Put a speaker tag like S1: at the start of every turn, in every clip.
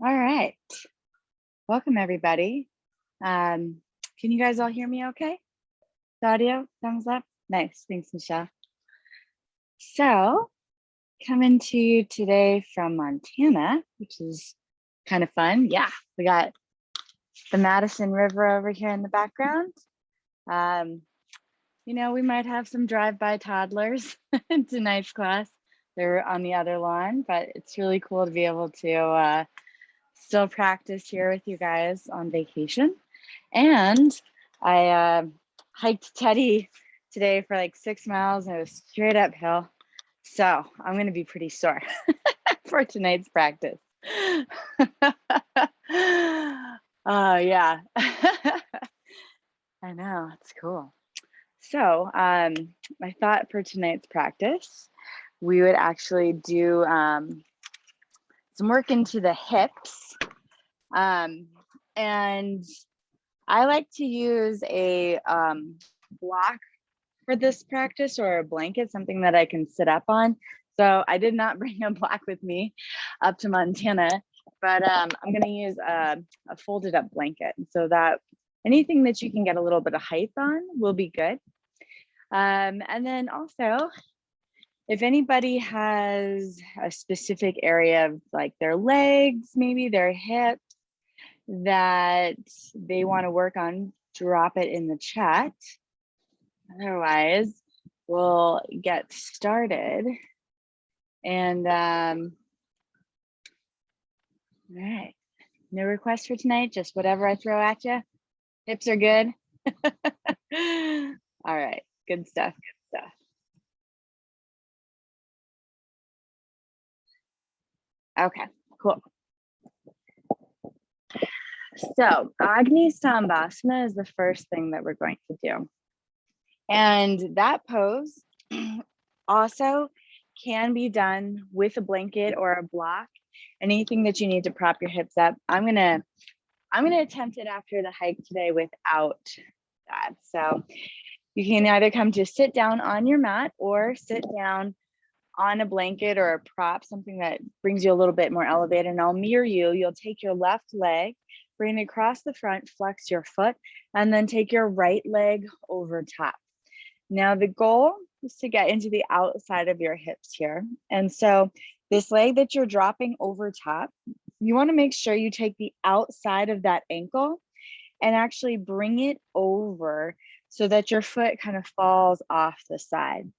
S1: All right. Welcome, everybody. Can you guys all hear me okay? The audio, thumbs up? Nice. Thanks, Michelle. So, coming to you today from Montana, which is kind of fun. Yeah, we got the Madison River over here in the background. You know, we might have some drive-by toddlers in tonight's class. They're on the other lawn, but it's really cool to be able to still practice here with you guys on vacation. And I hiked Teddy today for like 6 miles and it was straight uphill. So I'm going to be pretty sore for tonight's practice. Yeah. I know, it's cool. So my thought for tonight's practice, we would actually do some work into the hips. And I like to use a block for this practice, or a blanket, something that I can sit up on. So I did not bring a block with me up to Montana, but I'm going to use a folded up blanket so that anything that you can get a little bit of height on will be good. And then also, if anybody has a specific area of like their legs, maybe their hips, that they want to work on, drop it in the chat. Otherwise, we'll get started. And all right, no requests for tonight, just whatever I throw at you. Hips are good. All right, good stuff, good stuff. Okay, cool. So Skandasana is the first thing that we're going to do. And that pose also can be done with a blanket or a block, anything that you need to prop your hips up. I'm gonna attempt it after the hike today without that. So you can either come to sit down on your mat or sit down on a blanket or a prop, something that brings you a little bit more elevated. And I'll mirror you. You'll take your left leg, bring it across the front, flex your foot, and then take your right leg over top. Now the goal is to get into the outside of your hips here. And so this leg that you're dropping over top, you want to make sure you take the outside of that ankle and actually bring it over so that your foot kind of falls off the side.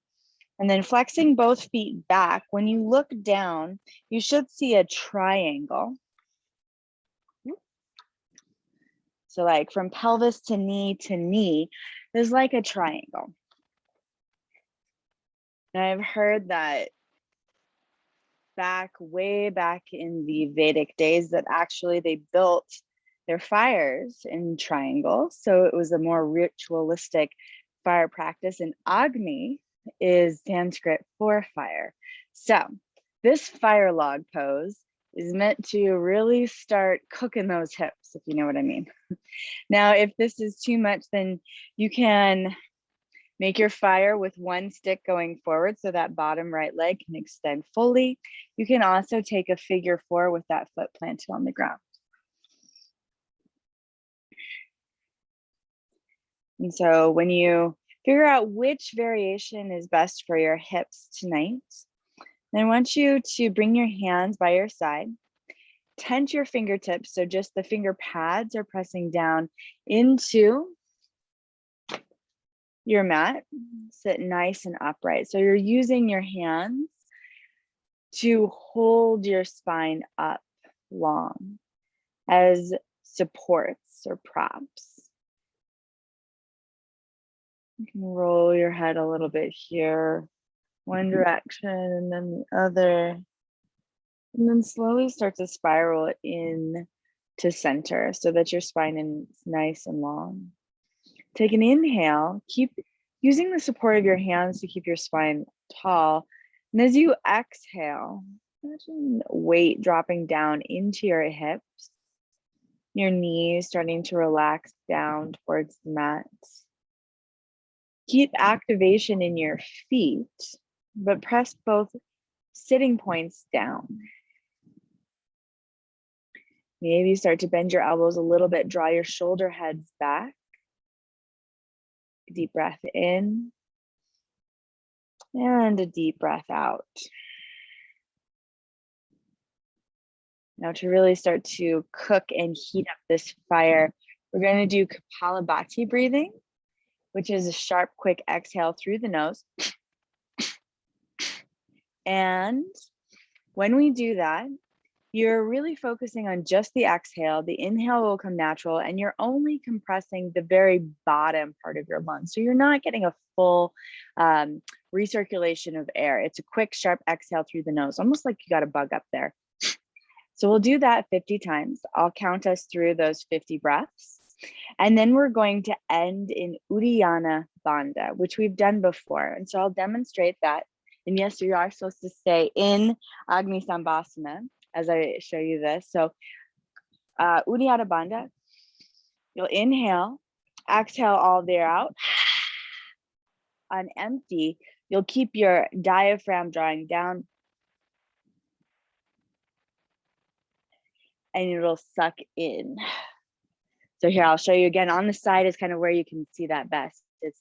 S1: And then flexing both feet back, when you look down, you should see a triangle. So like from pelvis to knee, there's like a triangle. And I've heard that way back in the Vedic days that actually they built their fires in triangles. So it was a more ritualistic fire practice. And Agni is Sanskrit for fire. So this fire log pose is meant to really start cooking those hips, if you know what I mean. Now, if this is too much, then you can make your fire with one stick going forward so that bottom right leg can extend fully. You can also take a figure 4 with that foot planted on the ground. And so when you figure out which variation is best for your hips tonight, then I want you to bring your hands by your side, tent your fingertips, so just the finger pads are pressing down into your mat. Sit nice and upright. So you're using your hands to hold your spine up long as supports or props. You can roll your head a little bit here, one direction and then the other, and then slowly start to spiral in to center so that your spine is nice and long. Take an inhale, keep using the support of your hands to keep your spine tall. And as you exhale, imagine weight dropping down into your hips, your knees starting to relax down towards the mat. Keep activation in your feet, but press both sitting points down. Maybe start to bend your elbows a little bit, draw your shoulder heads back. Deep breath in and a deep breath out. Now to really start to cook and heat up this fire, we're going to do Kapalabhati breathing, which is a sharp, quick exhale through the nose. And when we do that, you're really focusing on just the exhale. The inhale will come natural, and you're only compressing the very bottom part of your lungs. So you're not getting a full recirculation of air. It's a quick, sharp exhale through the nose, almost like you got a bug up there. So we'll do that 50 times. I'll count us through those 50 breaths. And then we're going to end in Uddiyana Bandha, which we've done before. And so I'll demonstrate that. And yes, you are supposed to stay in Agni Sambhasana as I show you this. So Uddiyana Bandha, you'll inhale, exhale all the air out. On empty, you'll keep your diaphragm drawing down, and it'll suck in. So here, I'll show you again. On the side is kind of where you can see that best. It's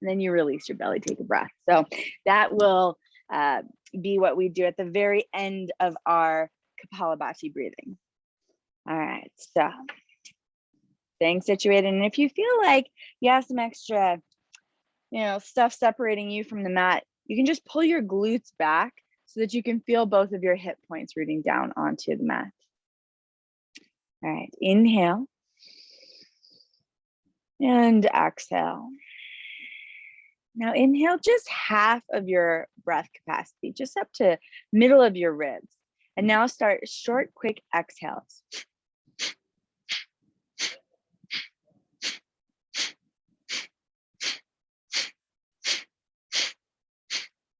S1: and then you release your belly, take a breath. So that will be what we do at the very end of our Kapalabhati breathing. All right, so staying situated. And if you feel like you have some extra, stuff separating you from the mat, you can just pull your glutes back so that you can feel both of your hip points rooting down onto the mat. All right, inhale and exhale. Now inhale just half of your breath capacity, just up to middle of your ribs. And now start short, quick exhales.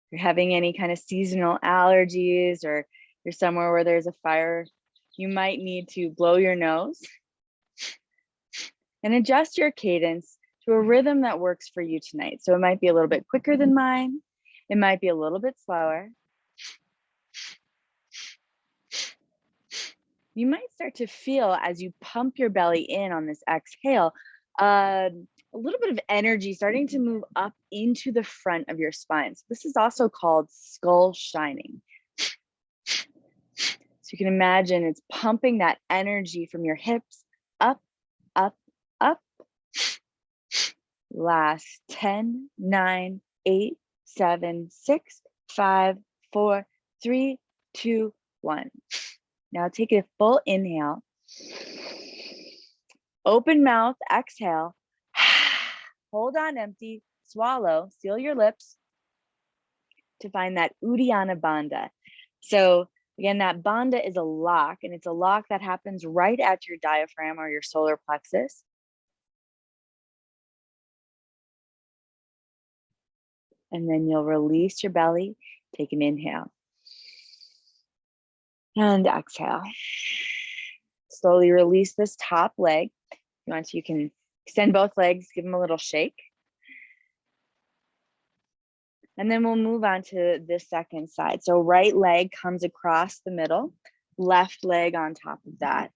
S1: If you're having any kind of seasonal allergies, or you're somewhere where there's a fire, you might need to blow your nose and adjust your cadence to a rhythm that works for you tonight. So it might be a little bit quicker than mine. It might be a little bit slower. You might start to feel, as you pump your belly in on this exhale, a little bit of energy starting to move up into the front of your spine. So this is also called skull shining. So you can imagine it's pumping that energy from your hips up, up, up. Last 10, 9, 8, 7, 6, 5, 4, 3, 2, 1. Now take a full inhale. Open mouth, exhale. Hold on empty, swallow, seal your lips to find that Uddiyana Bandha. So again, that bandha is a lock, and it's a lock that happens right at your diaphragm or your solar plexus. And then you'll release your belly, take an inhale. And exhale. Slowly release this top leg. If you want to, you can extend both legs, give them a little shake. And then we'll move on to the second side. So right leg comes across the middle, left leg on top of that.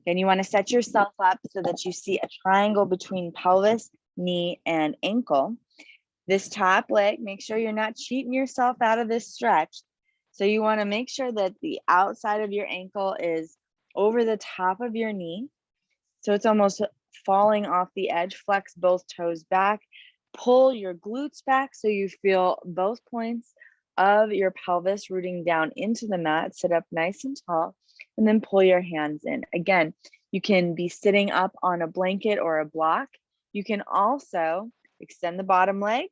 S1: And you want to set yourself up so that you see a triangle between pelvis, knee, and ankle. This top leg, make sure you're not cheating yourself out of this stretch. So you want to make sure that the outside of your ankle is over the top of your knee. So it's almost falling off the edge. Flex both toes back. Pull your glutes back so you feel both points of your pelvis rooting down into the mat. Sit up nice and tall, and then pull your hands in. Again, you can be sitting up on a blanket or a block. You can also extend the bottom leg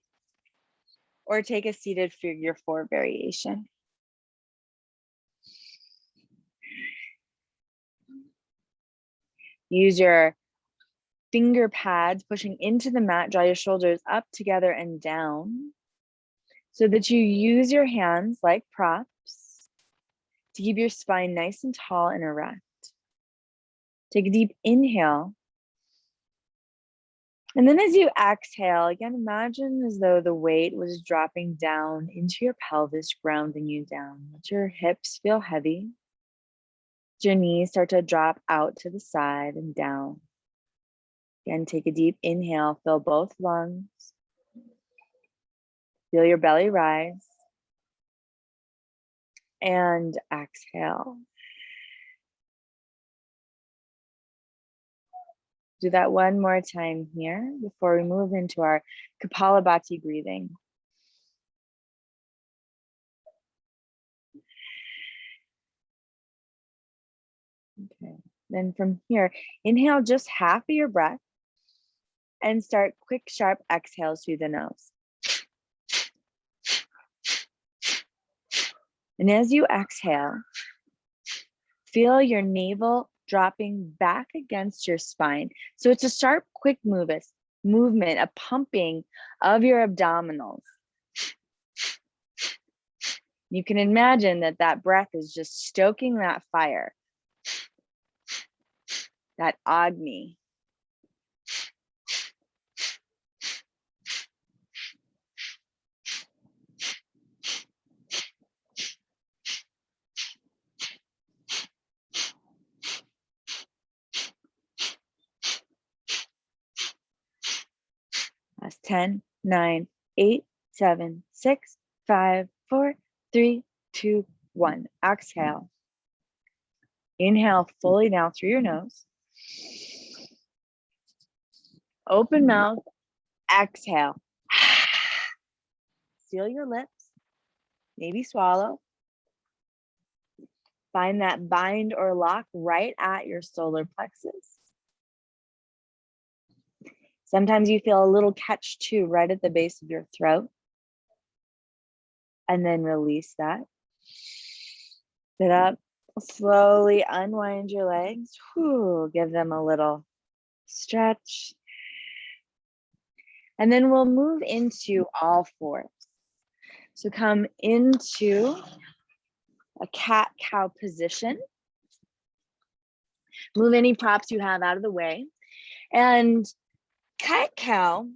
S1: or take a seated figure 4 variation. Use your finger pads pushing into the mat, draw your shoulders up together and down so that you use your hands like props to keep your spine nice and tall and erect. Take a deep inhale And then as you exhale, again, imagine as though the weight was dropping down into your pelvis, grounding you down. Let your hips feel heavy. Your knees start to drop out to the side and down. Again, take a deep inhale, fill both lungs. Feel your belly rise. And exhale. Do that one more time here before we move into our Kapalabhati breathing. Okay, then from here, inhale just half of your breath and start quick, sharp exhales through the nose. And as you exhale, feel your navel dropping back against your spine. So it's a sharp, quick movement, a pumping of your abdominals. You can imagine that that breath is just stoking that fire, that Agni. That's 10, 9, 8, 7, 6, 5, 4, 3, 2, 1. Exhale. Inhale fully now through your nose. Open mouth. Exhale. Seal your lips. Maybe swallow. Find that bind or lock right at your solar plexus. Sometimes you feel a little catch too, right at the base of your throat. And then release that. Sit up. Slowly unwind your legs. Whew, give them a little stretch. And then we'll move into all fours. So come into a cat-cow position. Move any props you have out of the way. And cat-cow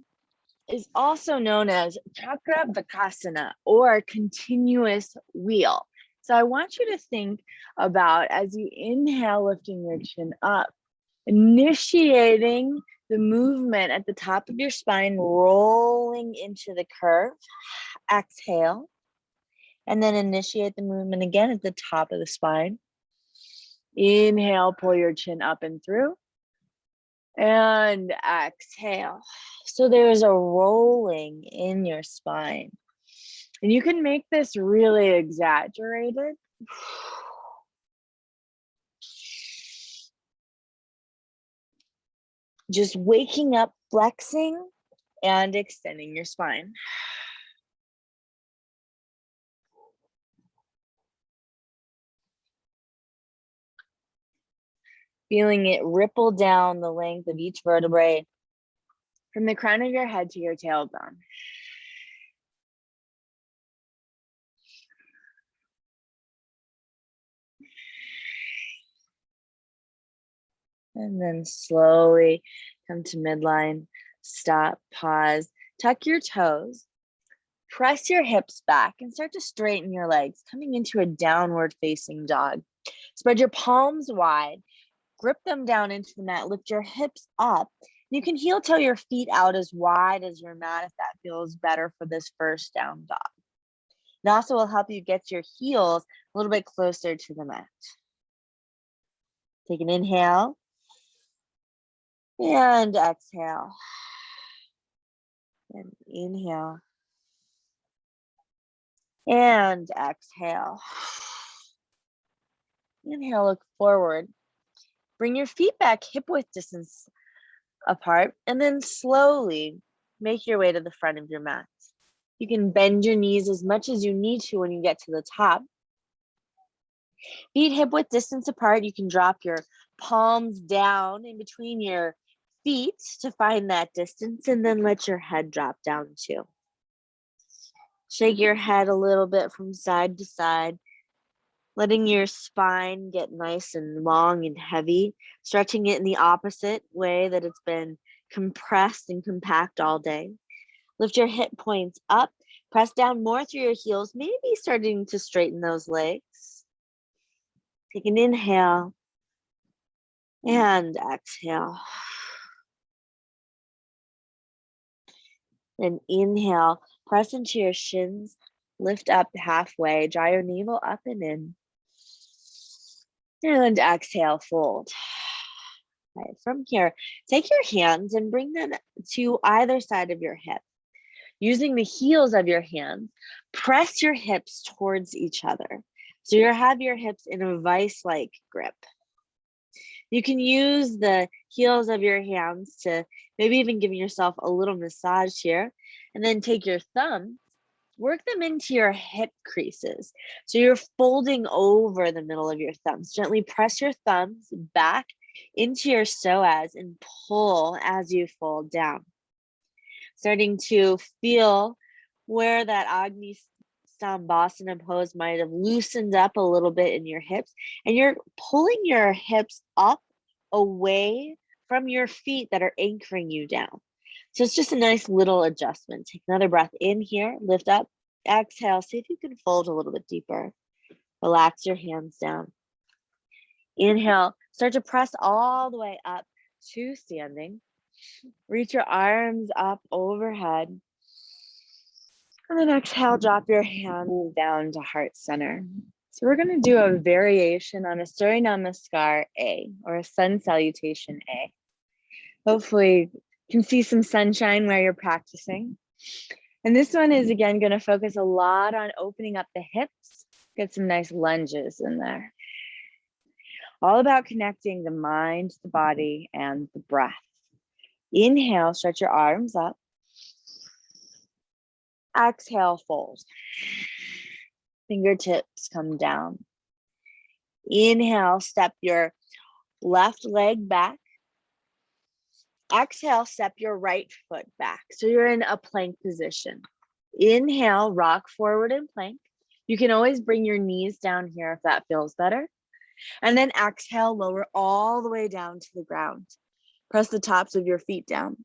S1: is also known as Chakravakasana or continuous wheel. So I want you to think about, as you inhale, lifting your chin up, initiating the movement at the top of your spine, rolling into the curve. Exhale. And then initiate the movement again at the top of the spine. Inhale, pull your chin up and through. And exhale. So there's a rolling in your spine. And you can make this really exaggerated. Just waking up, flexing, and extending your spine. Feeling it ripple down the length of each vertebrae from the crown of your head to your tailbone. And then slowly come to midline, stop, pause, tuck your toes, press your hips back and start to straighten your legs, coming into a downward facing dog. Spread your palms wide, grip them down into the mat, lift your hips up. You can heel toe your feet out as wide as your mat if that feels better for this first down dog. It also will help you get your heels a little bit closer to the mat. Take an inhale and exhale. And inhale and exhale. Inhale, look forward. Bring your feet back hip width distance apart, and then slowly make your way to the front of your mat. You can bend your knees as much as you need to when you get to the top. Feet hip width distance apart. You can drop your palms down in between your feet to find that distance, and then let your head drop down too. Shake your head a little bit from side to side, letting your spine get nice and long and heavy, stretching it in the opposite way that it's been
S2: compressed and compact all day. Lift your hip points up, press down more through your heels, maybe starting to straighten those legs. Take an inhale and exhale. Then inhale, press into your shins, lift up halfway, draw your navel up and in. And exhale, fold. Right, from here, take your hands and bring them to either side of your hip. Using the heels of your hands, press your hips towards each other. So you have your hips in a vice-like grip. You can use the heels of your hands to maybe even give yourself a little massage here, and then take your thumbs, work them into your hip creases. So you're folding over the middle of your thumbs. Gently press your thumbs back into your psoas and pull as you fold down. Starting to feel where that Skandasana pose might have loosened up a little bit in your hips, and you're pulling your hips up away from your feet that are anchoring you down. So it's just a nice little adjustment. Take another breath in here, lift up, exhale, see if you can fold a little bit deeper. Relax your hands down. Inhale, start to press all the way up to standing. Reach your arms up overhead. And then exhale, drop your hands down to heart center. So we're going to do a variation on a Surya Namaskar A, or a Sun Salutation A. Hopefully you can see some sunshine where you're practicing. And this one is, again, going to focus a lot on opening up the hips. Get some nice lunges in there. All about connecting the mind, the body, and the breath. Inhale, stretch your arms up. Exhale, fold. Fingertips come down. Inhale, step your left leg back. Exhale, step your right foot back. So you're in a plank position. Inhale, rock forward in plank. You can always bring your knees down here if that feels better. And then exhale, lower all the way down to the ground. Press the tops of your feet down.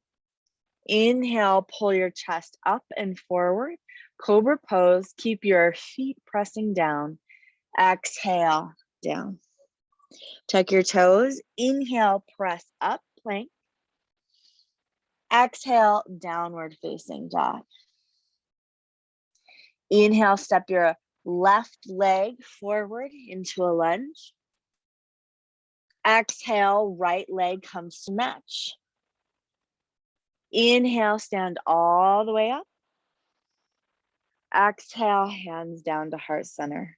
S2: Inhale, pull your chest up and forward. Cobra pose, keep your feet pressing down. Exhale, down. Tuck your toes. Inhale, press up, plank. Exhale, downward facing dog. Inhale, step your left leg forward into a lunge. Exhale, right leg comes to match. Inhale, stand all the way up. Exhale, hands down to heart center.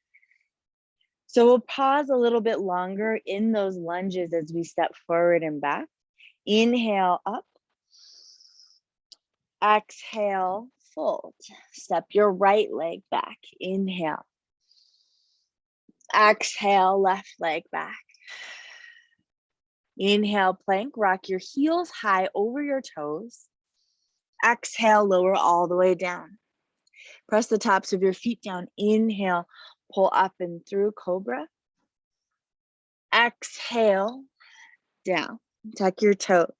S2: So we'll pause a little bit longer in those lunges as we step forward and back. Inhale, up. Exhale, fold. Step your right leg back. Inhale. Exhale, left leg back. Inhale, plank. Rock your heels high over your toes. Exhale, lower all the way down. Press the tops of your feet down. Inhale, pull up and through cobra. Exhale, down. Tuck your toes.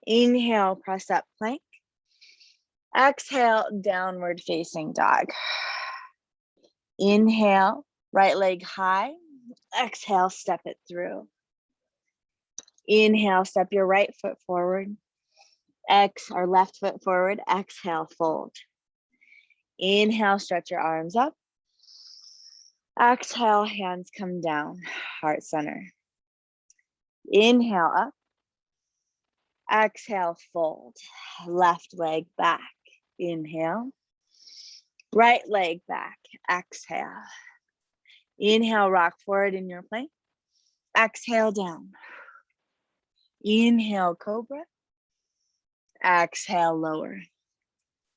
S2: Inhale, press up plank. Exhale, downward facing dog. Inhale, right leg high. Exhale, step it through. Inhale, step your right foot forward. Or left foot forward. Exhale, fold. Inhale, stretch your arms up. Exhale, hands come down, heart center. Inhale, up. Exhale, fold. Left leg back. Inhale. Right leg back. Exhale. Inhale, rock forward in your plank. Exhale, down. Inhale, cobra. Exhale, lower.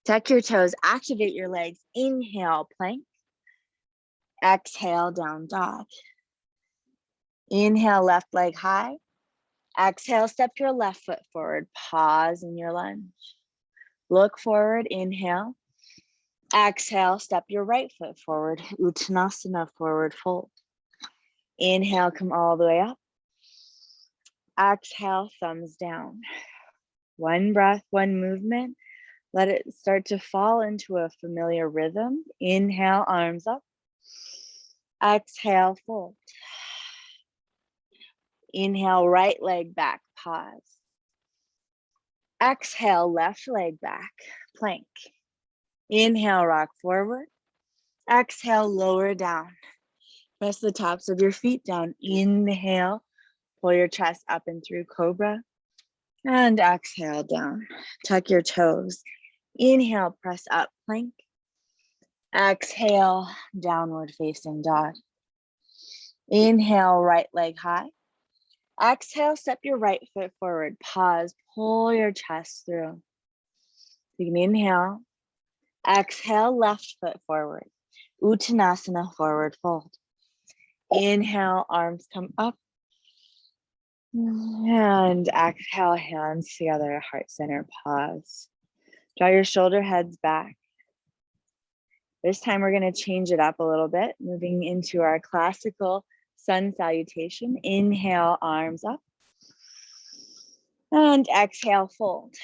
S2: Tuck your toes, activate your legs. Inhale, plank. Exhale, down dog. Inhale, left leg high. Exhale, step your left foot forward. Pause in your lunge. Look forward, inhale. Exhale, step your right foot forward. Uttanasana, forward fold. Inhale, come all the way up. Exhale, thumbs down.
S1: One breath, one movement. Let it start to fall into a familiar rhythm. Inhale, arms up. Exhale, fold. Inhale, right leg back, pause. Exhale, left leg back, plank. Inhale, rock forward. Exhale, lower down. Press the tops of your feet down. Inhale, pull your chest up and through cobra. And exhale down. Tuck your toes. Inhale, press up, plank. Exhale, downward facing dog. Inhale, right leg high. Exhale, step your right foot forward. Pause, pull your chest through. You can inhale. Exhale, left foot forward. Uttanasana, forward fold. Inhale, arms come up. And exhale, hands together, heart center, pause. Draw your shoulder heads back. This time we're going to change it up a little bit, moving into our classical sun salutation. Inhale, arms up. And exhale, fold.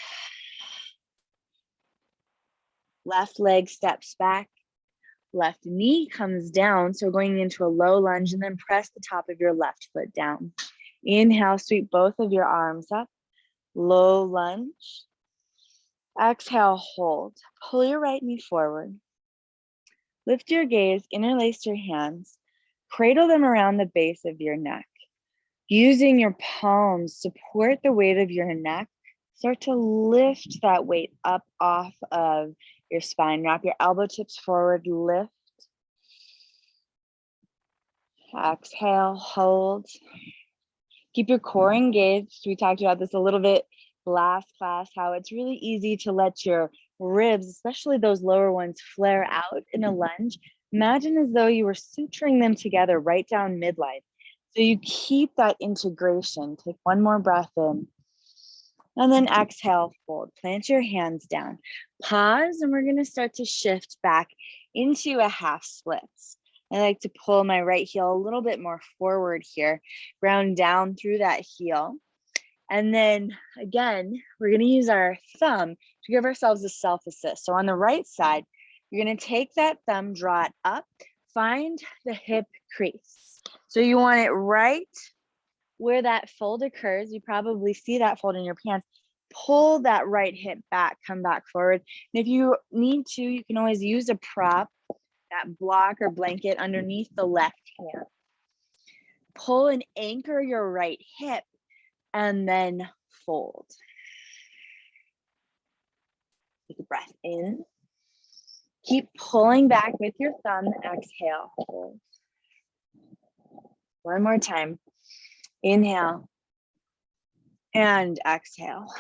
S1: Left leg steps back. Left knee comes down. So we're going into a low lunge, and then press the top of your left foot down. Inhale, sweep both of your arms up. Low lunge. Exhale, hold. Pull your right knee forward. Lift your gaze, interlace your hands. Cradle them around the base of your neck. Using your palms, support the weight of your neck. Start to lift that weight up off of your spine. Wrap your elbow tips forward, lift. Exhale, hold. Keep your core engaged. We talked about this a little bit last class, how it's really easy to let your ribs, especially those lower ones, flare out in a lunge. Imagine as though you were suturing them together right down midline. So you keep that integration. Take one more breath in. And then exhale, fold. Plant your hands down. Pause, and we're going to start to shift back into a half splits. I like to pull my right heel a little bit more forward here, ground down through that heel. And then again, we're going to use our thumb to give ourselves a self-assist. So on the right side, you're going to take that thumb, draw it up, find the hip crease. So you want it right where that fold occurs. You probably see that fold in your pants. Pull that right hip back, come back forward. And if you need to, you can always use a prop, that block or blanket underneath the left hand. Pull and anchor your right hip and then fold. Take a breath in. Keep pulling back with your thumb. Exhale. Hold. One more time. Inhale and exhale.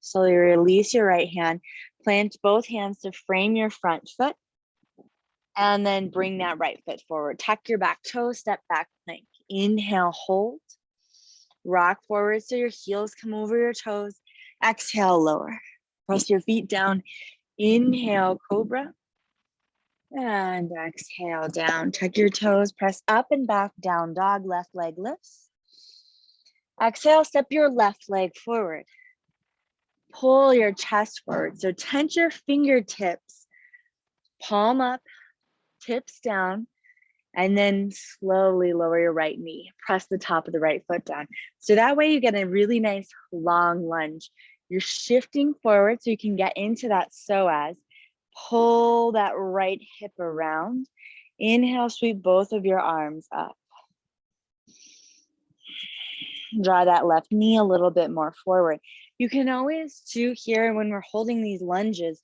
S1: Slowly release your right hand. Plant both hands to frame your front foot. And then bring that right foot forward. Tuck your back toe, step back plank. Inhale, hold. Rock forward so your heels come over your toes. Exhale, lower. Press your feet down. Inhale, cobra. And exhale, down. Tuck your toes, press up and back, down dog, left leg lifts. Exhale, step your left leg forward. Pull your chest forward. So tense your fingertips, palm up, tips down, and then slowly lower your right knee. Press the top of the right foot down. So that way you get a really nice long lunge. You're shifting forward so you can get into that psoas. Pull that right hip around. Inhale, sweep both of your arms up. Draw that left knee a little bit more forward. You can always do here when we're holding these lunges,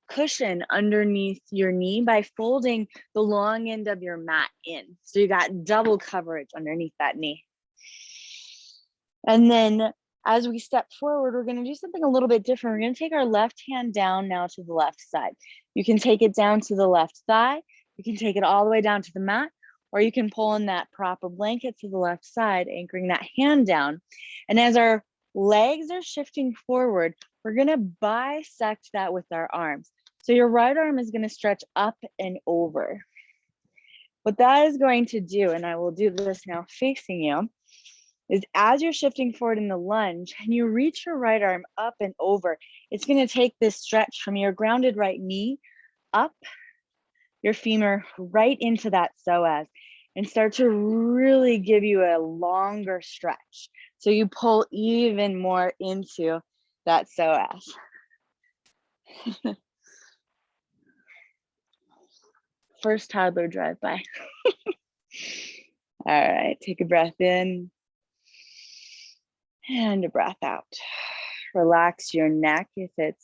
S1: cushion underneath your knee by folding the long end of your mat in. So you got double coverage underneath that knee. And then as we step forward, we're going to do something a little bit different. We're going to take our left hand down now to the left side. You can take it down to the left thigh. You can take it all the way down to the mat, or you can pull in that prop or blanket to the left side, anchoring that hand down. And as our legs are shifting forward, we're going to bisect that with our arms. So your right arm is going to stretch up and over. What that is going to do, and I will do this now facing you, is as you're shifting forward in the lunge and you reach your right arm up and over, it's going to take this stretch from your grounded right knee up your femur right into that psoas and start to really give you a longer stretch. So you pull even more into that psoas. First toddler drive-by. All right, take a breath in and a breath out. Relax your neck if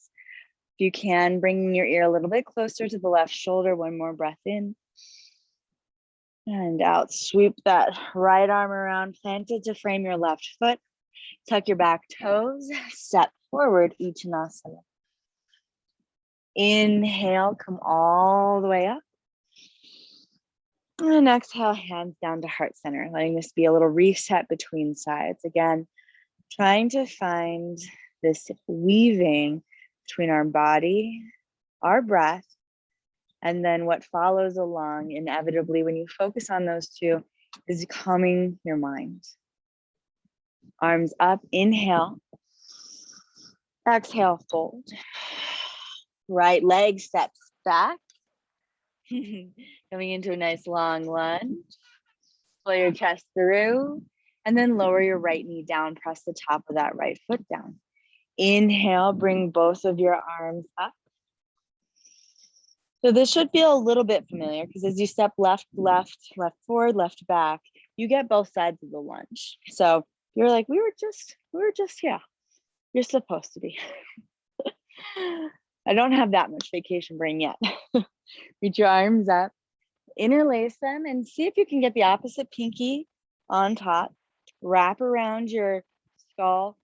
S1: you can, bring your ear a little bit closer to the left shoulder. One more breath in and out. Sweep that right arm around, planted to frame your left foot. Tuck your back toes, step forward, Uttanasana. Inhale, come all the way up. And exhale, hands down to heart center, letting this be a little reset between sides. Again, trying to find this weaving between our body, our breath, and then what follows along inevitably when you focus on those two is calming your mind. Arms up, inhale. Exhale, fold. Right leg steps back. Coming into a nice long lunge. Pull your chest through and then lower your right knee down. Press the top of that right foot down. Inhale, bring both of your arms up. So this should feel a little bit familiar because as you step left, left, left forward, left back, you get both sides of the lunge. So you're like, we were just, yeah, you're supposed to be. I don't have that much vacation brain yet. Reach your arms up, interlace them, and see if you can get the opposite pinky on top. Wrap around your skull.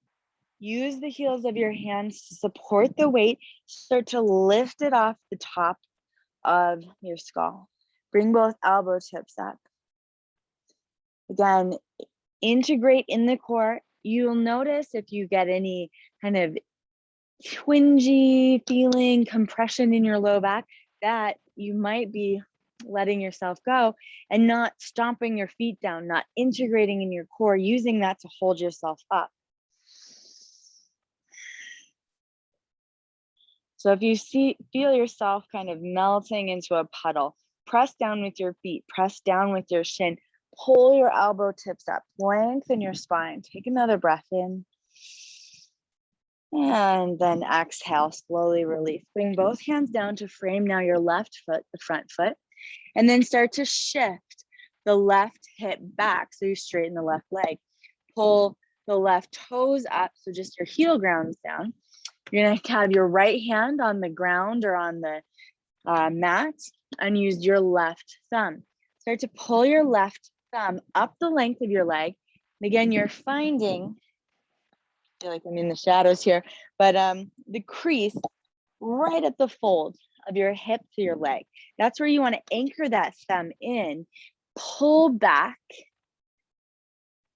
S1: Use the heels of your hands to support the weight. Start to lift it off the top of your skull. Bring both elbow tips up. Again, integrate in the core. You'll notice if you get any kind of twingy feeling, compression in your low back, that you might be letting yourself go and not stomping your feet down, not integrating in your core, using that to hold yourself up. So if you feel yourself kind of melting into a puddle, press down with your feet, press down with your shin, pull your elbow tips up, lengthen your spine. Take another breath in. And then exhale, slowly release. Bring both hands down to frame now your left foot, the front foot, and then start to shift the left hip back so you straighten the left leg. Pull the left toes up so just your heel grounds down. You're going to have your right hand on the ground or on the mat and use your left thumb. Start to pull your left thumb up the length of your leg. And again, you're finding, I feel like I'm in the shadows here, but the crease right at the fold of your hip to your leg. That's where you want to anchor that thumb in, pull back,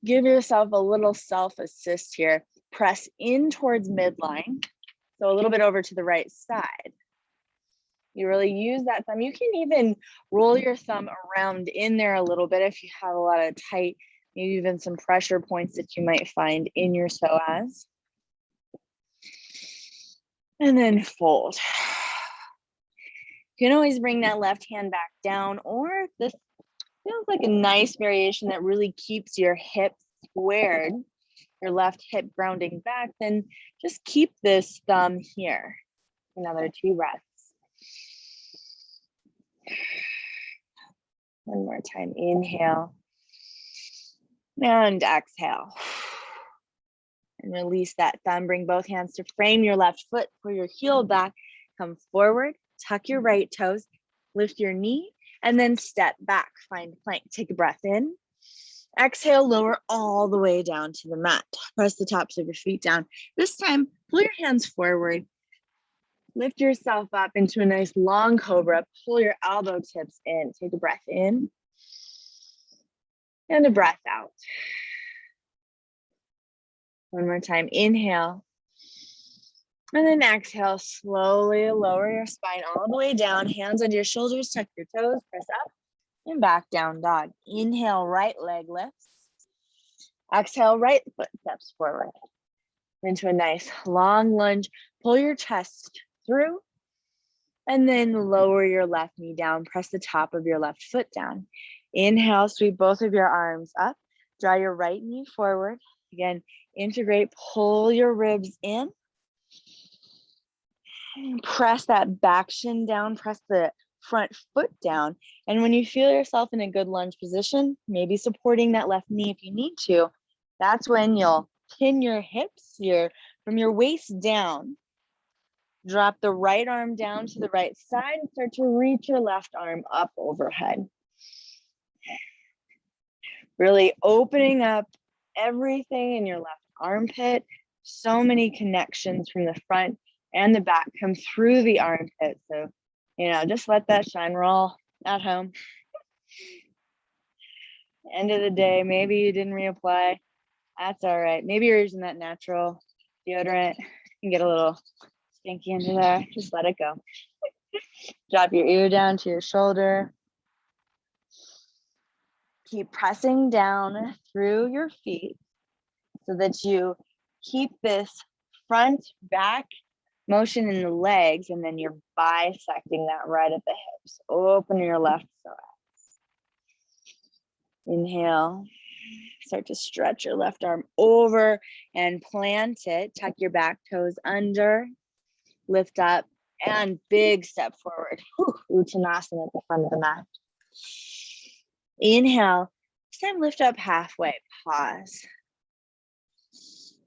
S1: give yourself a little self-assist here, press in towards midline. So a little bit over to the right side. You really use that thumb. You can even roll your thumb around in there a little bit if you have a lot of tight, maybe even some pressure points that you might find in your psoas. And then fold. You can always bring that left hand back down, or if this feels like a nice variation that really keeps your hip squared, your left hip grounding back, then just keep this thumb here. Another 2 breaths. One more time, inhale and exhale. And release that thumb, bring both hands to frame your left foot, pull your heel back, come forward, tuck your right toes, lift your knee, and then step back, find plank. Take a breath in. Exhale, lower all the way down to the mat. Press the tops of your feet down. This time, pull your hands forward. Lift yourself up into a nice long cobra. Pull your elbow tips in. Take a breath in and a breath out. One more time, inhale. And then exhale, slowly lower your spine all the way down. Hands on your shoulders, tuck your toes, press up and back down dog. Inhale, right leg lifts.
S2: Exhale, right foot steps forward into a nice long lunge. Pull your chest through and then lower your left knee down. Press the top of your left foot down. Inhale, sweep both of your arms up. Draw your right knee forward. Again, integrate, pull your ribs in. Press that back shin down, press the front foot down. And when you feel yourself in a good lunge position, maybe supporting that left knee if you need to, that's when you'll pin your hips from your waist down. Drop the right arm down to the right side and start to reach your left arm up overhead. Really opening up everything in your left armpit. So many connections from the front and the back come through the armpit. So, just let that shine. We're all at home. End of the day, maybe you didn't reapply. That's all right. Maybe you're using that natural deodorant. You can get a little stinky into there. Just let it go. Drop your ear down to your shoulder. Keep pressing down through your feet so that you keep this front back motion in the legs, and then you're bisecting that right at the hips. Open your left side. Inhale. Start to stretch your left arm over and plant it. Tuck your back toes under. Lift up and big step forward. Uttanasana at the front of the mat. Inhale. This time lift up halfway. Pause.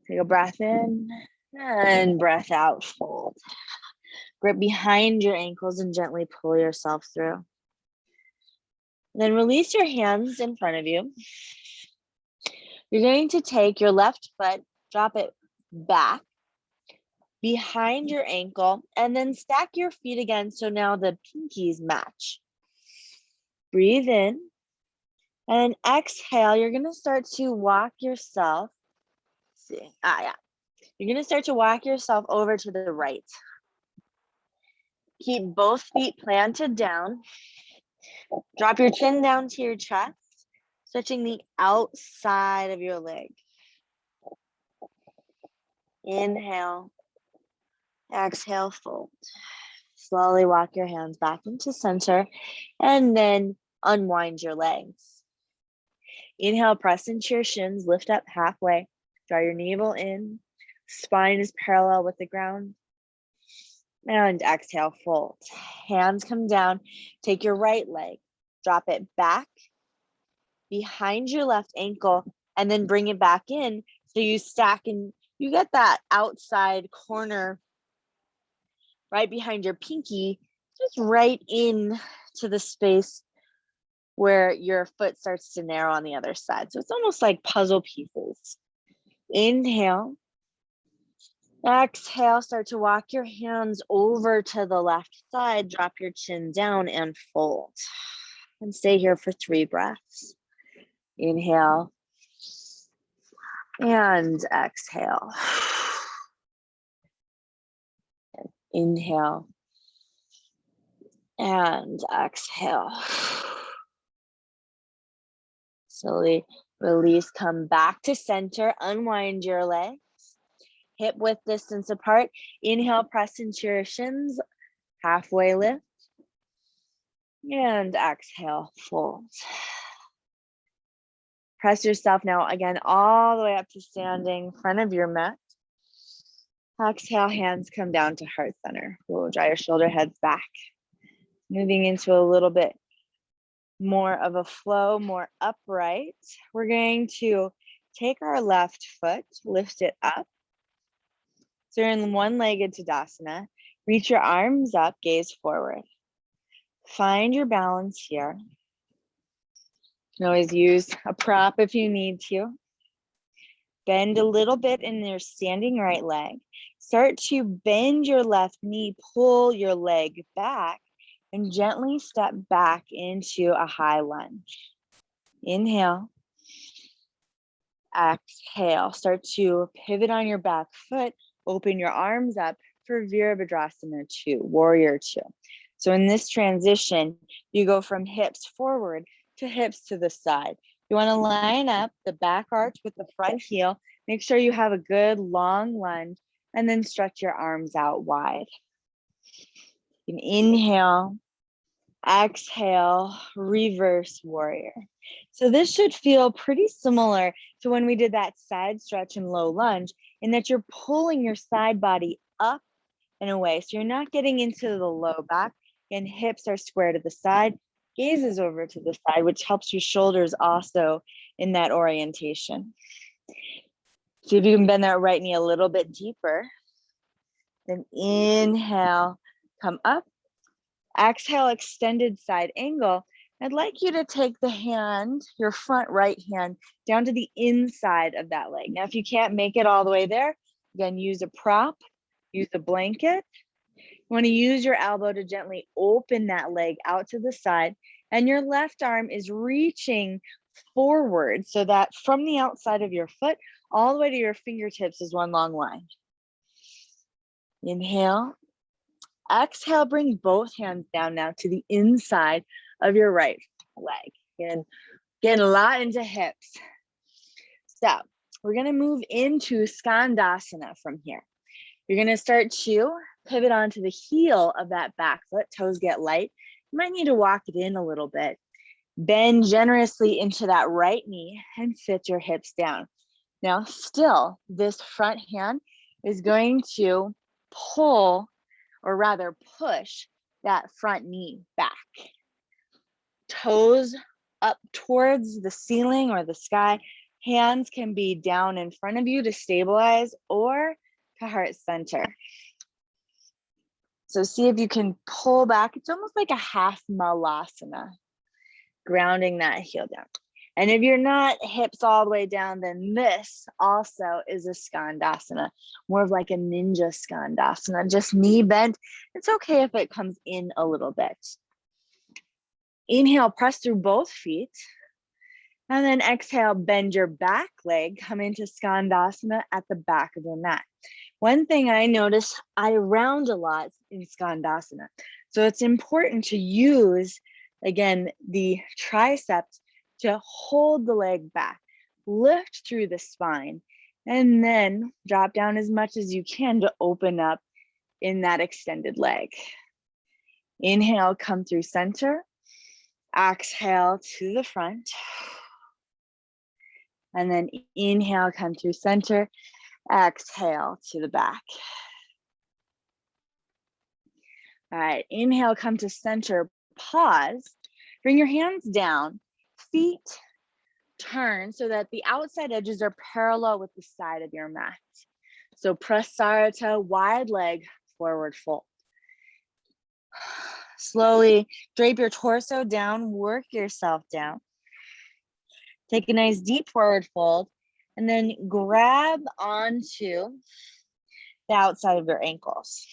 S2: Take a breath in and breath out. Fold. Grip behind your ankles and gently pull yourself through. Then release your hands in front of you. You're going to take your left foot, drop it back behind your ankle, and then stack your feet again so now the pinkies match. Breathe in and exhale. You're going to start to walk yourself. You're going to start to walk yourself over to the right. Keep both feet planted down. Drop your chin down to your chest, stretching the outside of your leg. Inhale. Exhale, fold. Slowly walk your hands back into center and then unwind your legs. Inhale, press into your shins, lift up halfway. Draw your navel in. Spine is parallel with the ground. And exhale, fold. Hands come down. Take your right leg. Drop it back behind your left ankle and then bring it back in. So you stack and you get that outside corner right behind your pinky, just right in to the space where your foot starts to narrow on the other side. So it's almost like puzzle pieces. Inhale. Exhale, start to walk your hands over to the left side. Drop your chin down and fold. And stay here for 3 breaths. Inhale. And exhale. Inhale. And exhale. Slowly release, come back to center, unwind your legs, hip width distance apart. Inhale, press into your shins, halfway lift. And exhale, fold. Press yourself now again all the way up to standing in front of your mat. Exhale, hands come down to heart center. We'll draw your shoulder heads back. Moving into a little bit more of a flow, more upright. We're going to take our left foot, lift it up. So you're in one-legged Tadasana. Reach your arms up, gaze forward. Find your balance here. You can always use a prop if you need to. Bend a little bit in your standing right leg. Start to bend your left knee, pull your leg back, and gently step back into a high lunge. Inhale. Exhale. Start to pivot on your back foot. Open your arms up for Virabhadrasana 2, Warrior 2. So in this transition, you go from hips forward to hips to the side.
S1: You want to line up the back arch with the front heel. Make sure you have a good long lunge and then stretch your arms out wide. You can inhale, exhale, reverse warrior. So this should feel pretty similar to when we did that side stretch and low lunge, in that you're pulling your side body up and away. So you're not getting into the low back, and hips are square to the side, gaze is over to the side, which helps your shoulders also in that orientation. See if you can bend that right knee a little bit deeper. Then inhale, come up. Exhale, extended side angle. I'd like you to take the hand, your front right hand, down to the inside of that leg. Now, if you can't make it all the way there, again, use a prop, use a blanket. You want to use your elbow to gently open that leg out to the side, and your left arm is reaching forward so that from the outside of your foot all the way to your fingertips is one long line. Inhale. Exhale, bring both hands down now to the inside of your right leg. Again, getting a lot into hips. So we're going to move into Skandasana from here. You're going to start to pivot onto the heel of that back foot. Toes get light. You might need to walk it in a little bit. Bend generously into that right knee and sit your hips down. Now, still, this front hand is going to pull, or rather push, that front knee back. Toes up towards the ceiling or the sky. Hands can be down in front of you to stabilize, or to heart center. So see if you can pull back. It's almost like a half malasana, grounding that heel down. And if you're not hips all the way down, then this also is a Skandasana, more of like a ninja Skandasana, just knee bent. It's okay if it comes in a little bit. Inhale, press through both feet. And then exhale, bend your back leg, come into Skandasana at the back of your mat. One thing I notice, I round a lot in Skandasana. So it's important to use, again, the triceps to hold the leg back, lift through the spine, and then drop down as much as you can to open up in that extended leg. Inhale, come through center. Exhale to the front. And then inhale, come through center. Exhale to the back. All right, inhale, come to center, pause. Bring your hands down, feet turn so that the outside edges are parallel with the side of your mat. So prasarita, wide leg, forward fold. Slowly drape your torso down, work yourself down. Take a nice deep forward fold, and then grab onto the outside of your ankles.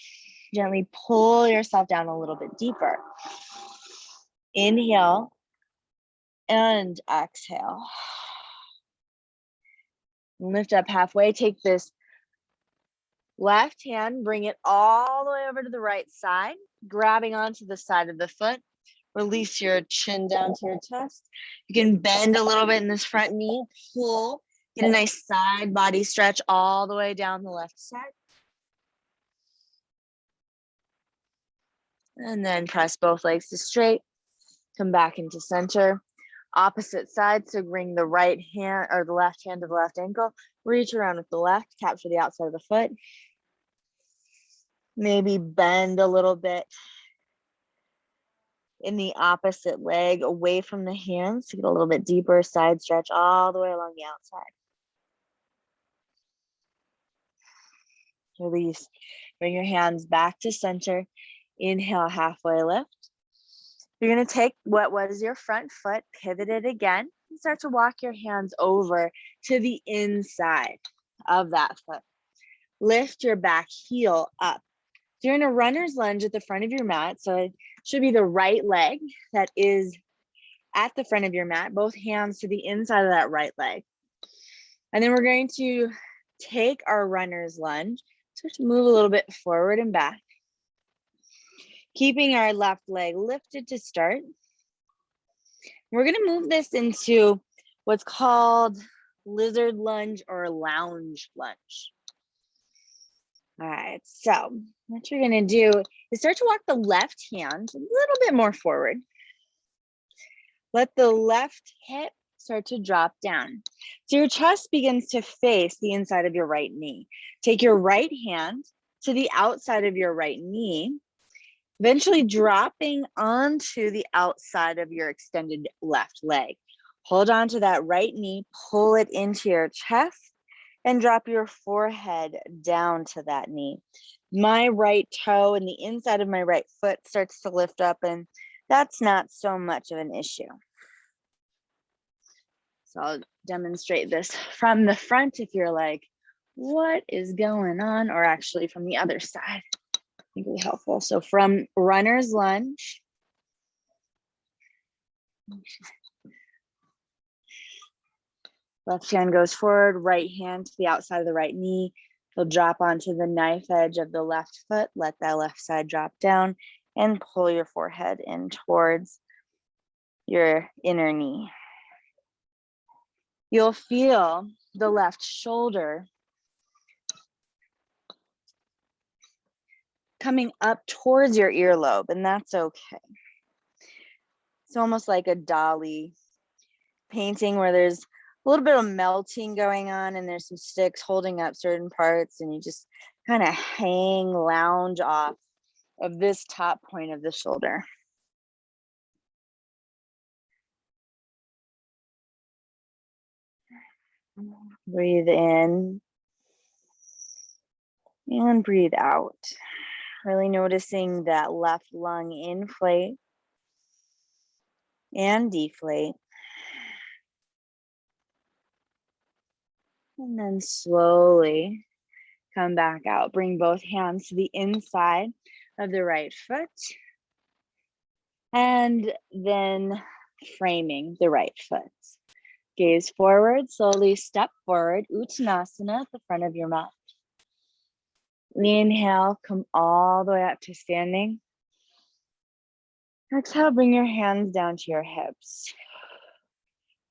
S1: Gently pull yourself down a little bit deeper. Inhale and exhale. Lift up halfway. Take this left hand, bring it all the way over to the right side, grabbing onto the side of the foot. Release your chin down to your chest. You can bend a little bit in this front knee, pull, get a nice side body stretch all the way down the left side. And then press both legs to straight. Come back into center. Opposite side, so bring the right hand or the left hand to the left ankle. Reach around with the left, capture the outside of the foot. Maybe bend a little bit in the opposite leg away from the hands to get a little bit deeper side stretch all the way along the outside. Release. Bring your hands back to center. Inhale, halfway lift. You're going to take what was your front foot, pivot it again, and start to walk your hands over to the inside of that foot. Lift your back heel up. So you're in a runner's lunge at the front of your mat. So it should be the right leg that is at the front of your mat, both hands to the inside of that right leg. And then we're going to take our runner's lunge, start to move a little bit forward and back. Keeping our left leg lifted to start. We're going to move this into
S2: what's called lizard lunge or lounge lunge. All right, so what you're gonna do is start to walk the left hand a little bit more forward. Let the left hip start to drop down. So your chest begins to face the inside of your right knee. Take your right hand to the outside of your right knee, eventually dropping onto the outside of your extended left leg. Hold on to that right knee, pull it into your chest, and drop your forehead down to that knee. My right toe and the inside of my right foot starts to lift up, and that's not so much of an issue. So I'll demonstrate this from the front if you're like, what is going on? Or actually from the other side. I think it'll be helpful. So from runner's lunge, left hand goes forward, right hand to the outside of the right knee. You'll drop onto the knife edge of the left foot, let that left side drop down, and pull your forehead in towards your inner knee. You'll feel the left shoulder coming up towards your earlobe, and that's okay. It's almost like a Dali painting where there's a little bit of melting going on and there's some sticks holding up certain parts, and you just kind of hang, lounge off of this top point of the shoulder. Breathe in and breathe out. Really noticing that left lung inflate and deflate. And then slowly come back out. Bring both hands to the inside of the right foot. And then framing the right foot. Gaze forward, slowly step forward, Uttanasana at the front of your mat. Inhale, come all the way up to standing. Exhale, bring your hands down to your hips.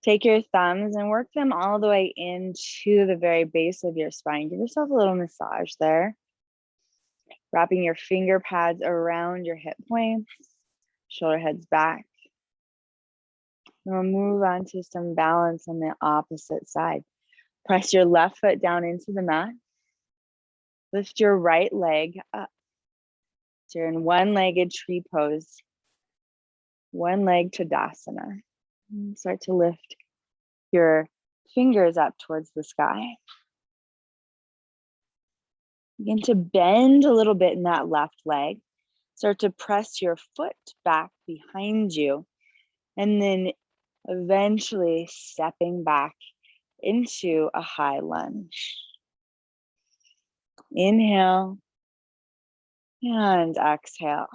S2: Take your thumbs and work them all the way into the very base of your spine. Give yourself a little massage there. Wrapping your finger pads around your hip points, shoulder heads back. We'll move on to some balance on the opposite side. Press your left foot down into the mat. Lift your right leg up. So you're in one-legged tree pose. One leg Tadasana. And start to lift your fingers up towards the sky. Begin to bend a little bit in that left leg. Start to press your foot back behind you. And then eventually stepping back into a high lunge. Inhale and exhale.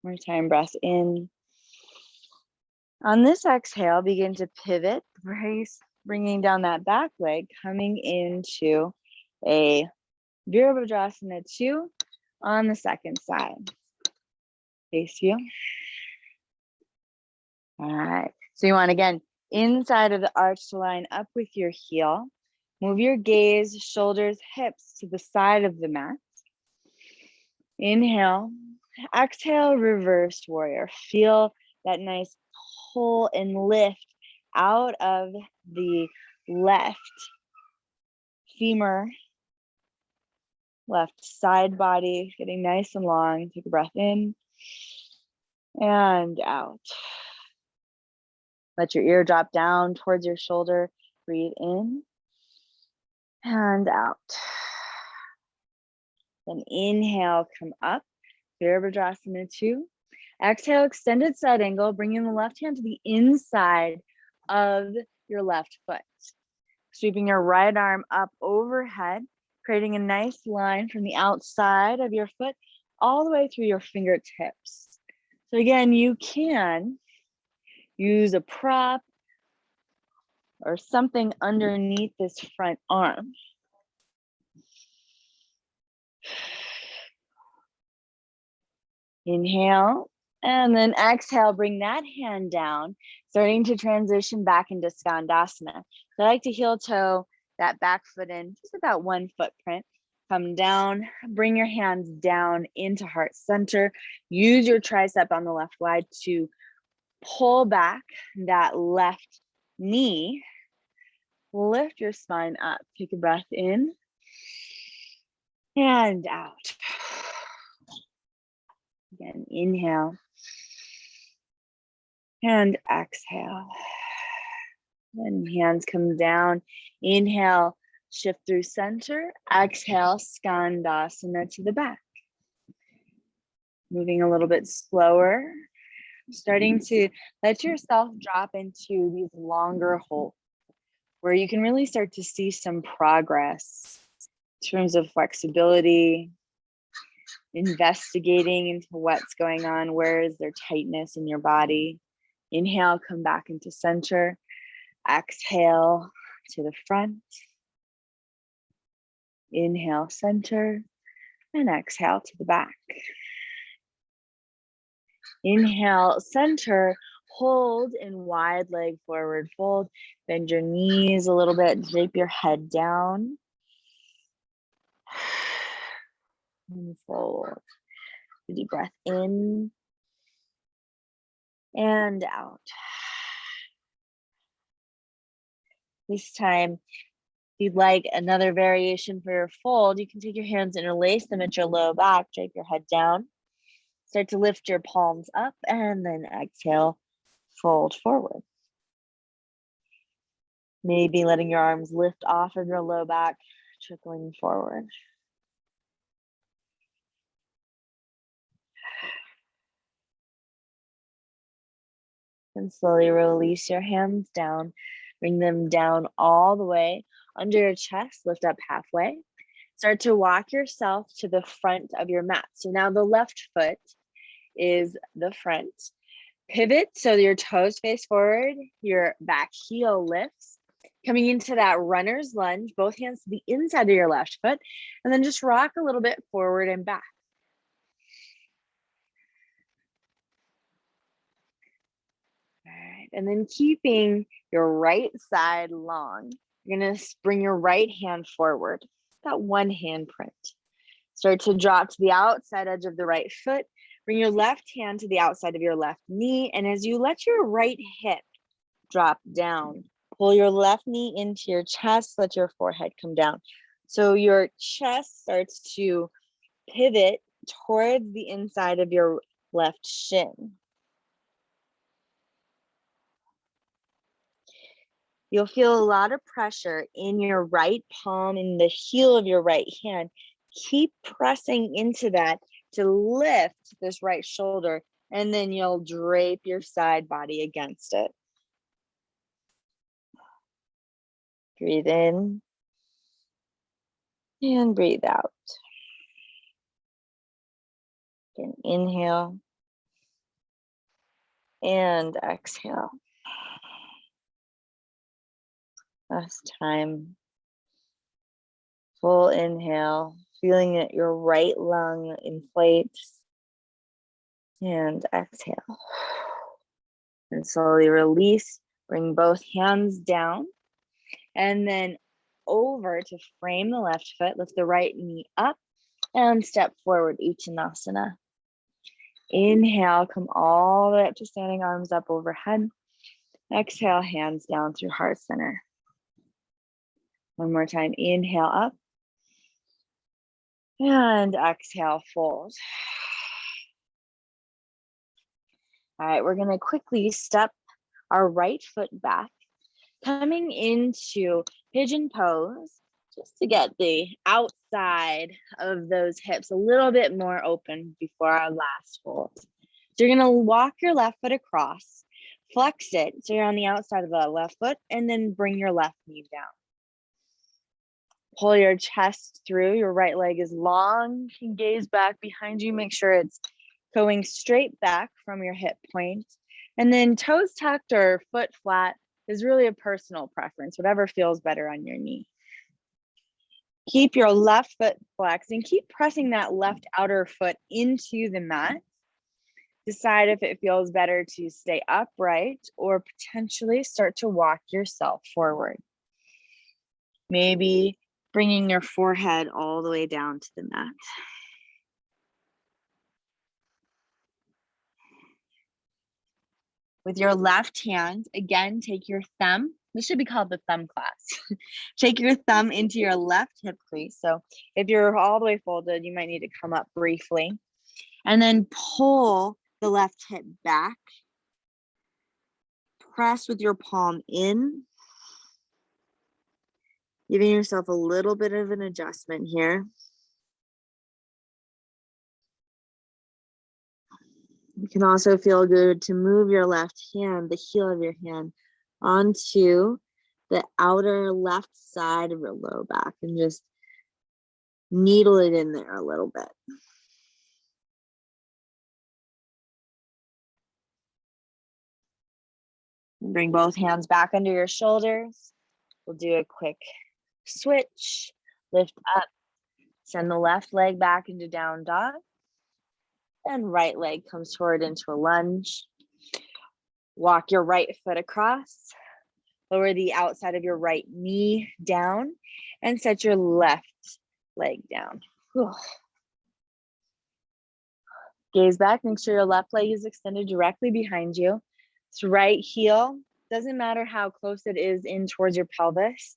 S2: More time, breath in. On this exhale, begin to pivot, brace, bringing down that back leg, coming into a Virabhadrasana 2 on the second side. Face you. All right, so you want, again, inside of the arch to line up with your heel. Move your gaze, shoulders, hips to the side of the mat. Inhale, exhale, reverse warrior. Feel that nice pull and lift out of the left femur, left side body, getting nice and long. Take a breath in and out. Let your ear drop down towards your shoulder. Breathe in and out. Then inhale, come up, Virabhadrasana 2. Exhale, extended side angle, bringing the left hand to the inside of your left foot. Sweeping your right arm up overhead, creating a nice line from the outside of your foot all the way through your fingertips. So again, you can use a prop or something underneath this front arm. Inhale,
S1: And then exhale, bring that hand down, starting to transition back into Skandasana. So I like to heel toe that back foot in, just about 1 footprint. Come down, bring your hands down into heart center. Use your tricep on the left wide to pull back that left knee. Lift your spine up. Take a breath in and out. Again, inhale and exhale. And hands come down. Inhale, shift through center. Exhale, Skandasana to the back. Moving a little bit slower. Starting to let yourself drop into these longer holds where you can really start to see some progress in terms of flexibility, investigating into what's going on. Where is there tightness in your body? Inhale, come back into center. Exhale to the front. Inhale, center, and exhale to the back. Inhale, center, hold in wide leg forward fold. Bend your knees a little bit, drape your head down. And fold. Deep breath in and out. This time, if you'd like another variation for your fold, you can take your hands, interlace them at your low back, drape your head down. Start to lift your palms up and then exhale, fold forward. Maybe letting your arms lift off of your low back, trickling forward. And slowly release your hands down. Bring them down all the way under your chest, lift up halfway. Start to walk yourself to the front of your mat. So now the left foot is the front. Pivot so your toes face forward, your back heel lifts. Coming into that runner's lunge, both hands to the inside of your left foot, and then just rock a little bit forward and back. All right, and then keeping your right side long, you're gonna bring your right hand forward, that one hand print. Start to drop to the outside edge of the right foot. Bring your left hand to the outside of your left knee. And as you let your right hip drop down, pull your left knee into your chest, let your forehead come down. So your chest starts to pivot towards the inside of your left shin. You'll feel a lot of pressure in your right palm, in the heel of your right hand. Keep pressing into that to lift this right shoulder, and then you'll drape your side body against it. Breathe in and breathe out. Again, inhale and exhale. Last time. Full inhale, feeling that your right lung inflates, and exhale. And slowly release, bring both hands down, and then over to frame the left foot, lift the right knee up, and step forward, Uttanasana. Inhale, come all the way up to standing, arms up overhead. Exhale, hands down through heart center. One more time, inhale up. And exhale, fold. All right, we're gonna quickly step our right foot back, coming into Pigeon Pose, just to get the outside of those hips a little bit more open before our last fold. So you're gonna walk your left foot across, flex it, so you're on the outside of the left foot, and then bring your left knee down. Pull your chest through, your right leg is long, you can gaze back behind you, make sure it's going straight back from your hip point. And then toes tucked or foot flat is really a personal preference, whatever feels better on your knee. Keep your left foot flexed and keep pressing that left outer foot into the mat. Decide if it feels better to stay upright or potentially start to walk yourself forward. Maybe bringing your forehead all the way down to the mat. With your left hand, again, take your thumb. This should be called the thumb class. Take your thumb into your left hip crease. So if you're all the way folded, you might need to come up briefly. And then pull the left hip back. Press with your palm in. Giving yourself a little bit of an adjustment here. It can also feel good to move your left hand, the heel of your hand, onto the outer left side of your low back and just needle it in there a little bit. Bring both hands back under your shoulders. We'll do a quick switch, lift up, send the left leg back into down dog, and right leg comes forward into a lunge. Walk your right foot across, lower the outside of your right knee down, and set your left leg down. Whew. Gaze back, make sure your left leg is extended directly behind you. This right heel, doesn't matter how close it is in towards your pelvis,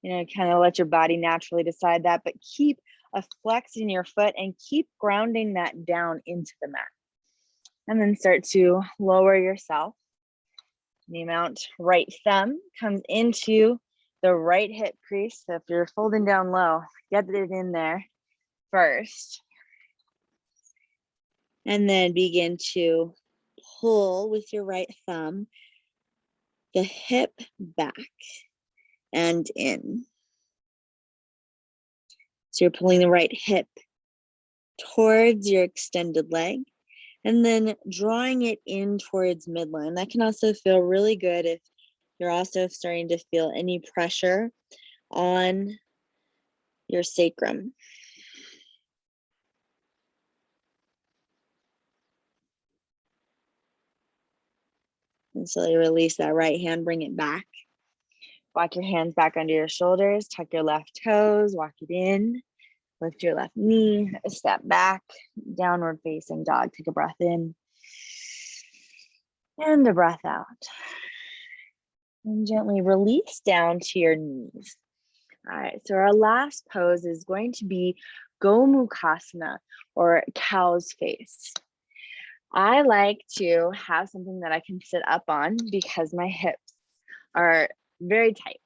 S1: kind of let your body naturally decide that, but keep a flex in your foot and keep grounding that down into the mat. And then start to lower yourself. The amount right thumb comes into the right hip crease. So if you're folding down low, get it in there first. And then begin to pull with your right thumb the hip back and in. So you're pulling the right hip towards your extended leg and then drawing it in towards midline. That can also feel really good if you're also starting to feel any pressure on your sacrum. And slowly release that right hand, bring it back. Walk your hands back under your shoulders, tuck your left toes, walk it in, lift your left knee, step back, downward facing dog. Take a breath in and a breath out. And gently release down to your knees. All right, so our last pose is going to be Gomukasana, or cow's face. I like to have something that I can sit up on because my hips are very tight.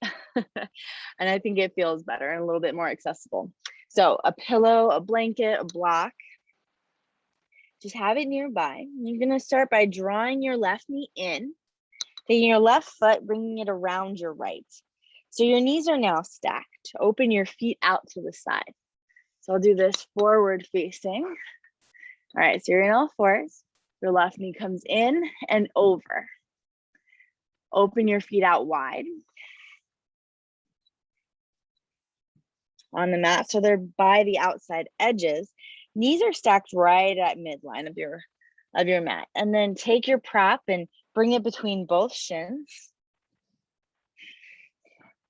S1: And I think it feels better and a little bit more accessible. So a pillow, a blanket, a block, just have it nearby. You're gonna start by drawing your left knee in, taking your left foot, bringing it around your right. So your knees are now stacked. Open your feet out to the side. So I'll do this forward facing. All right, so you're in all fours. Your left knee comes in and over. Open your feet out wide on the mat, so they're by the outside edges. Knees are stacked right at midline of your mat. And then take your prop and bring it between both shins.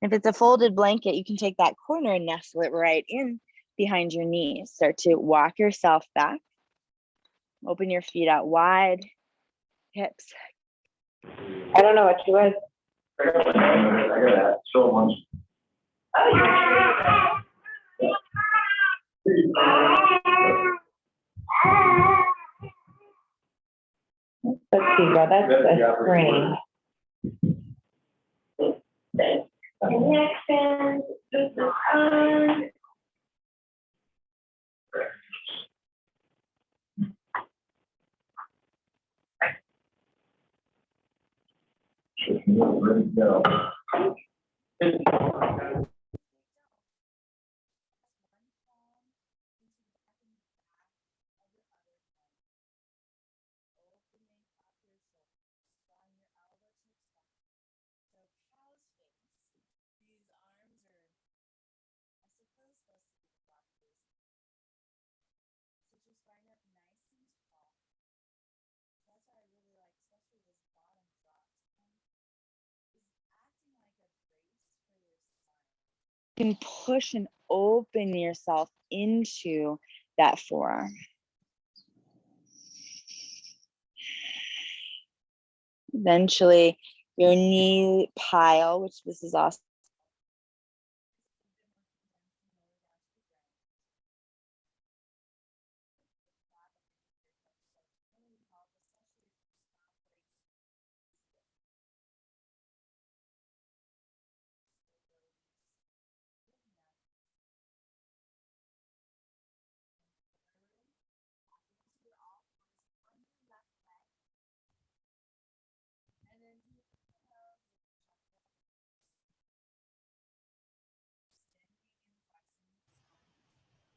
S1: If it's a folded blanket, you can take that corner and nestle it right in behind your knees. Start to walk yourself back. Open your feet out wide, hips.
S3: I don't know what she was. I got that. So much. Let's see, girl. That's a screen. Connection.
S1: You can push and open yourself into that forearm. Eventually, your knee pile, which this is also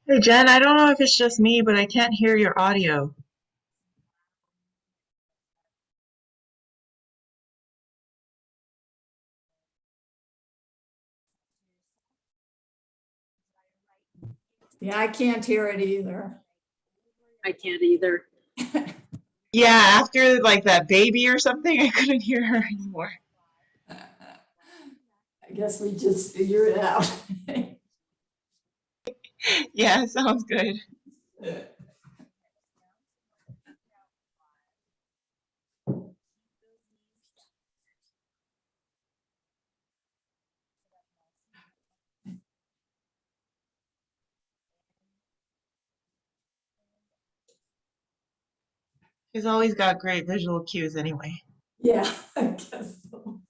S4: Hey Jen, I don't know if it's just me, but I can't hear your audio.
S5: Yeah, I can't hear it either.
S6: I can't either.
S4: Yeah, after like that baby or something, I couldn't hear her anymore.
S5: I guess we just figure it out.
S4: Yeah, sounds good. She's always got great visual cues anyway.
S5: Yeah, I guess so.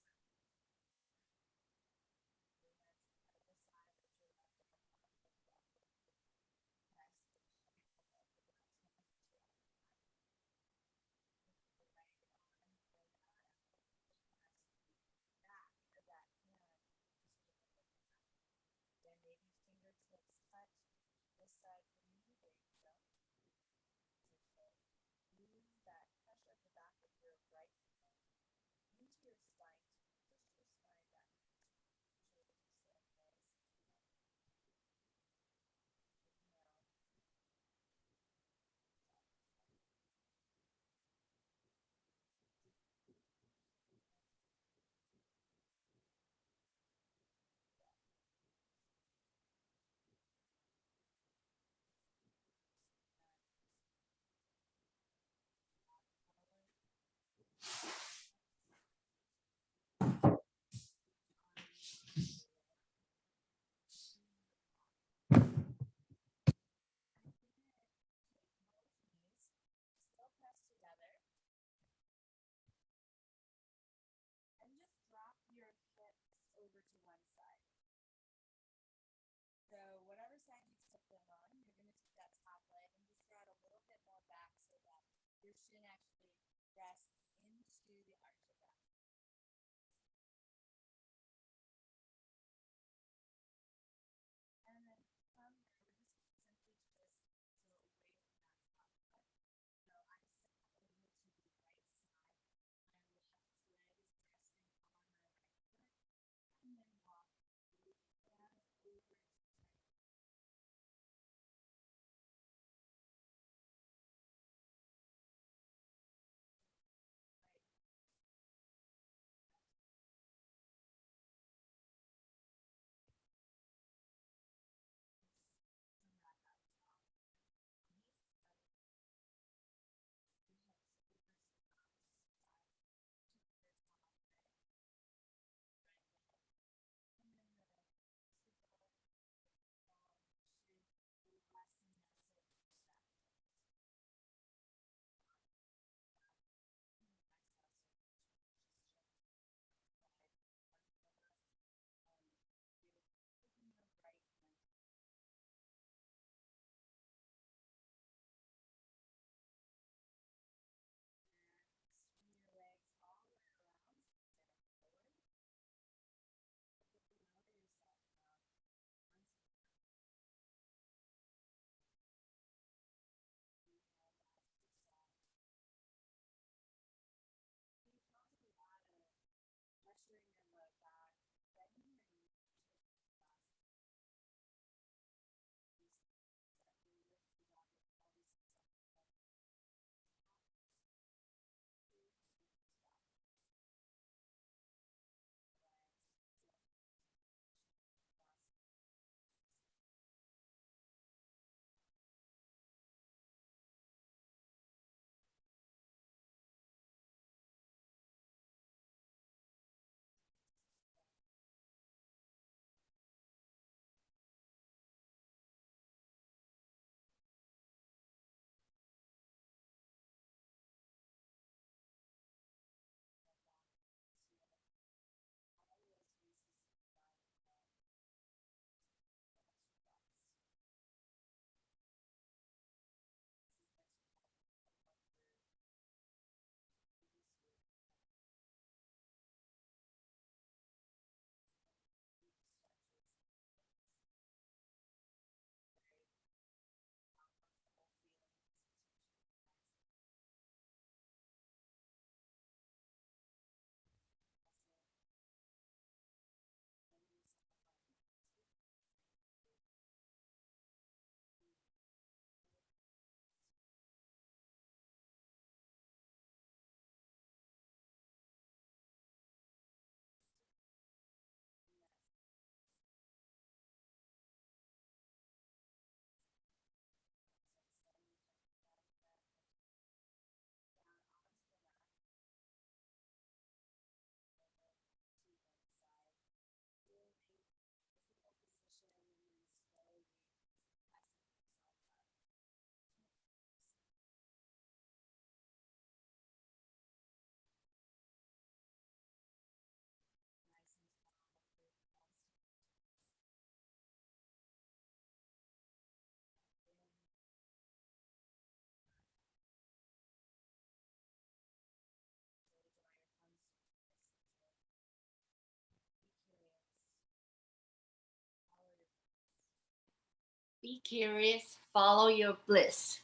S7: Be curious, follow your bliss.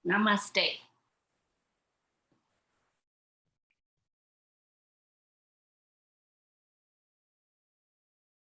S7: Namaste.